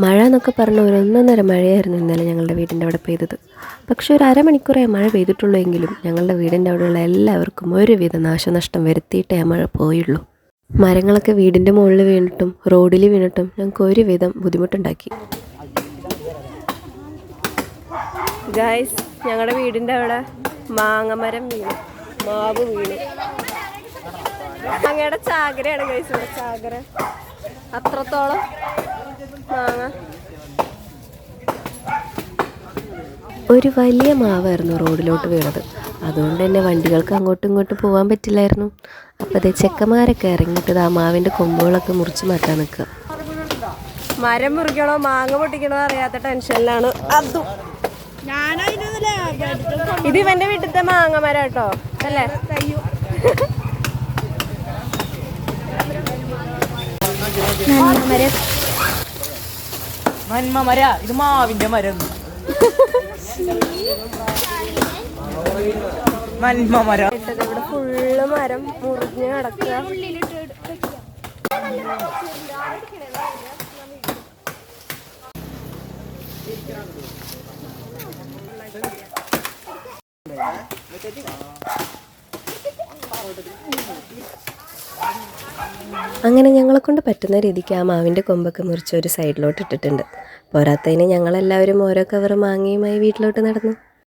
മഴ എന്നൊക്കെ പറഞ്ഞ ഒരു ഒന്നൊന്നര മഴയായിരുന്നു ഇന്നലെ ഞങ്ങളുടെ വീടിൻ്റെ അവിടെ പെയ്തത്. പക്ഷെ ഒരു അരമണിക്കൂറേ മഴ പെയ്തിട്ടുള്ളൂ എങ്കിലും ഞങ്ങളുടെ വീടിൻ്റെ അവിടെയുള്ള എല്ലാവർക്കും ഒരുവിധ നാശനഷ്ടം വരുത്തിയിട്ടേ ആ മഴ പോയുള്ളൂ. മരങ്ങളൊക്കെ വീടിൻ്റെ മുകളിൽ വീണിട്ടും റോഡിൽ വീണിട്ടും ഞങ്ങൾക്ക് ഒരുവിധം ബുദ്ധിമുട്ടുണ്ടാക്കി. ഗൈസ്, ഞങ്ങളുടെ വീടിൻ്റെ അവിടെ മാങ്ങമരം വീണു, മാവ് വീണു. മാങ്ങയുടെ ചാകരയാണ് ഗൈസ്, ഇവിടെ ചാകര അത്രത്തോളം മാങ്ങ. ഒരു വലിയ മാവായിരുന്നു റോഡിലോട്ട് വീണത്. അതുകൊണ്ട് തന്നെ വണ്ടികൾക്ക് അങ്ങോട്ടും ഇങ്ങോട്ടും പോകാൻ പറ്റില്ലായിരുന്നു. അപ്പോൾ അതേ ചെക്കന്മാരൊക്കെ ഇറങ്ങിയിട്ട് ആ മാവിൻ്റെ കൊമ്പുകളൊക്കെ മുറിച്ച് മാറ്റാൻ നിൽക്കുക. മരം മുറിക്കണോ മാങ്ങ പൊട്ടിക്കണോ അറിയാത്ത ടെൻഷനിലാണ് അതും. ഇത് ഇവന്റെ വീട്ടിലത്തെ മാങ്ങ മരം കേട്ടോ, അല്ലേ? ഇത് മാവിന്റെ മരം. ഇവിടെ ഫുള്ള് മരം മുറിഞ്ഞ് കിടക്കുക. അങ്ങനെ ഞങ്ങളെ കൊണ്ട് പറ്റുന്ന രീതിക്ക് ആ മാവിൻ്റെ കൊമ്പൊക്കെ മുറിച്ച് ഒരു സൈഡിലോട്ട് ഇട്ടിട്ടുണ്ട്. പോരാത്തതിന് ഞങ്ങളെല്ലാവരും ഓരോ കവർ മാങ്ങയുമായി വീട്ടിലോട്ട് നടന്നു.